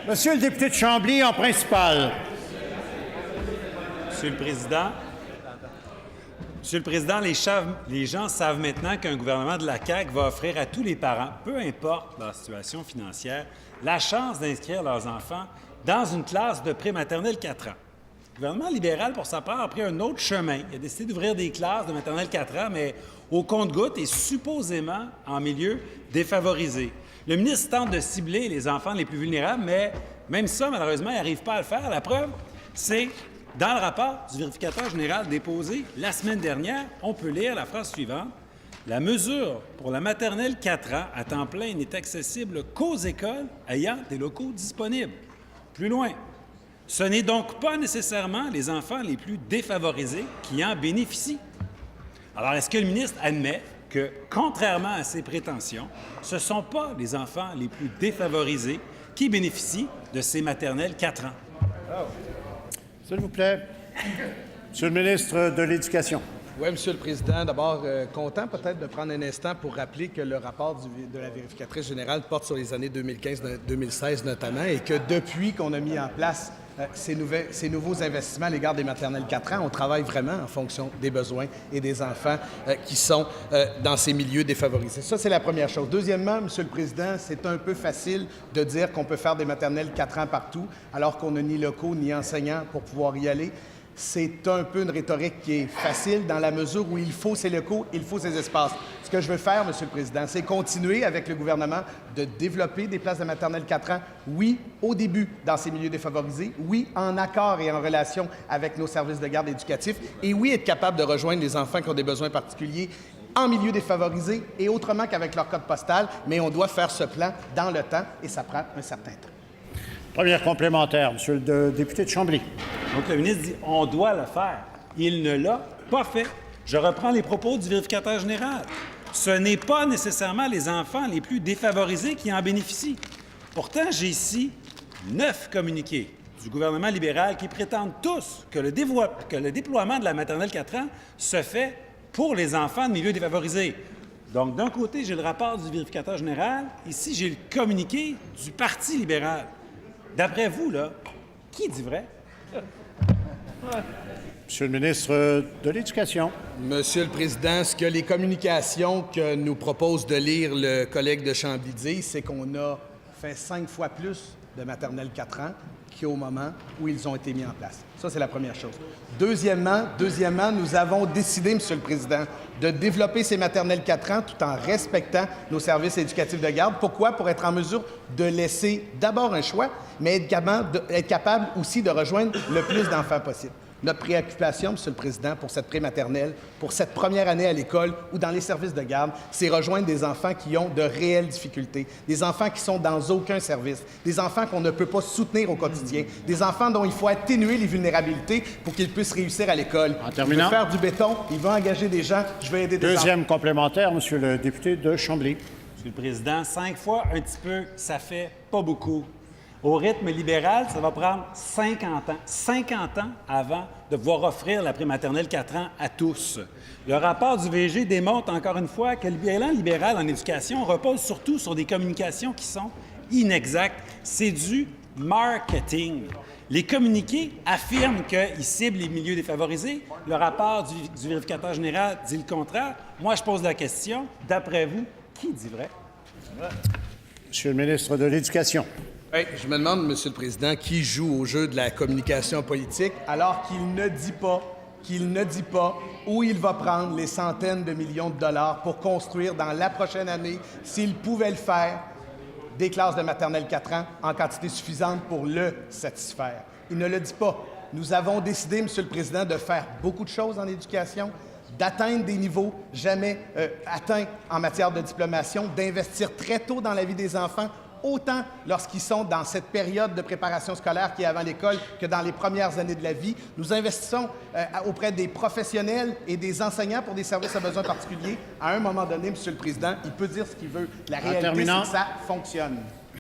Monsieur le député de Chambly, en principal. Monsieur le Président, les gens savent maintenant qu'un gouvernement de la CAQ va offrir à tous les parents, peu importe leur situation financière, la chance d'inscrire leurs enfants dans une classe de prématernelle 4 ans. Le gouvernement libéral, pour sa part, a pris un autre chemin. Il a décidé d'ouvrir des classes de maternelle 4 ans, mais au compte-gouttes et supposément en milieu défavorisé. Le ministre tente de cibler les enfants les plus vulnérables, mais même ça, malheureusement, il n'arrive pas à le faire. La preuve, c'est dans le rapport du vérificateur général déposé la semaine dernière, on peut lire la phrase suivante. La mesure pour la maternelle 4 ans à temps plein n'est accessible qu'aux écoles ayant des locaux disponibles. Plus loin, ce n'est donc pas nécessairement les enfants les plus défavorisés qui en bénéficient. Alors, est-ce que le ministre admet que, contrairement à ses prétentions, ce ne sont pas les enfants les plus défavorisés qui bénéficient de ces maternelles 4 ans? S'il vous plaît. Monsieur le ministre de l'Éducation. Oui, Monsieur le Président. D'abord, content peut-être de prendre un instant pour rappeler que le rapport de la vérificatrice générale porte sur les années 2015-2016 notamment et que depuis qu'on a mis en place ces nouveaux investissements à l'égard des maternelles 4 ans, on travaille vraiment en fonction des besoins et des enfants qui sont dans ces milieux défavorisés. Ça, c'est la première chose. Deuxièmement, Monsieur le Président, c'est un peu facile de dire qu'on peut faire des maternelles 4 ans partout alors qu'on n'a ni locaux ni enseignants pour pouvoir y aller. C'est un peu une rhétorique qui est facile dans la mesure où il faut ces locaux, il faut ces espaces. Ce que je veux faire, Monsieur le Président, c'est continuer avec le gouvernement de développer des places de maternelle 4 ans, oui, au début, dans ces milieux défavorisés, oui, en accord et en relation avec nos services de garde éducatifs, et oui, être capable de rejoindre les enfants qui ont des besoins particuliers en milieu défavorisé et autrement qu'avec leur code postal, mais on doit faire ce plan dans le temps et ça prend un certain temps. Première complémentaire, Monsieur le député de Chambly. Donc, le ministre dit « on doit le faire ». Il ne l'a pas fait. Je reprends les propos du vérificateur général. Ce n'est pas nécessairement les enfants les plus défavorisés qui en bénéficient. Pourtant, j'ai ici 9 communiqués du gouvernement libéral qui prétendent tous que le déploiement de la maternelle 4 ans se fait pour les enfants de milieux défavorisés. Donc, d'un côté, j'ai le rapport du vérificateur général. Ici, j'ai le communiqué du Parti libéral. D'après vous, là, qui dit vrai? Monsieur le ministre de l'Éducation. Monsieur le Président, ce que les communications que nous propose de lire le collègue de Chambly disent, c'est qu'on a fait 5 fois plus de maternelle 4 ans qu'au moment où ils ont été mis en place. Ça, c'est la première chose. Deuxièmement, nous avons décidé, Monsieur le Président, de développer ces maternelles 4 ans tout en respectant nos services éducatifs de garde. Pourquoi? Pour être en mesure de laisser d'abord un choix, mais être capable aussi de rejoindre le plus d'enfants possible. Notre préoccupation, Monsieur le Président, pour cette prématernelle, pour cette première année à l'école ou dans les services de garde, c'est rejoindre des enfants qui ont de réelles difficultés, des enfants qui sont dans aucun service, des enfants qu'on ne peut pas soutenir au quotidien, des enfants dont il faut atténuer les vulnérabilités pour qu'ils puissent réussir à l'école. En terminant. Il veut faire du béton, il va engager des gens, je vais aider des enfants. Deuxième complémentaire, Monsieur le député de Chambly. Monsieur le Président, 5 fois un petit peu, ça fait pas beaucoup. Au rythme libéral, ça va prendre 50 ans. 50 ans avant de pouvoir offrir la prématernelle 4 ans à tous. Le rapport du VG démontre encore une fois que le bilan libéral en éducation repose surtout sur des communications qui sont inexactes. C'est du marketing. Les communiqués affirment qu'ils ciblent les milieux défavorisés. Le rapport du vérificateur général dit le contraire. Moi, je pose la question. D'après vous, qui dit vrai? Monsieur le ministre de l'Éducation. Oui, je me demande, Monsieur le Président, qui joue au jeu de la communication politique alors qu'il ne dit pas où il va prendre les centaines de millions de dollars pour construire dans la prochaine année, s'il pouvait le faire, des classes de maternelle 4 ans en quantité suffisante pour le satisfaire. Il ne le dit pas. Nous avons décidé, Monsieur le Président, de faire beaucoup de choses en éducation, d'atteindre des niveaux jamais atteints en matière de diplomation, d'investir très tôt dans la vie des enfants, autant lorsqu'ils sont dans cette période de préparation scolaire qui est avant l'école que dans les premières années de la vie. Nous investissons auprès des professionnels et des enseignants pour des services à besoins particuliers. À un moment donné, Monsieur le Président, il peut dire ce qu'il veut. La réalité, c'est que ça fonctionne.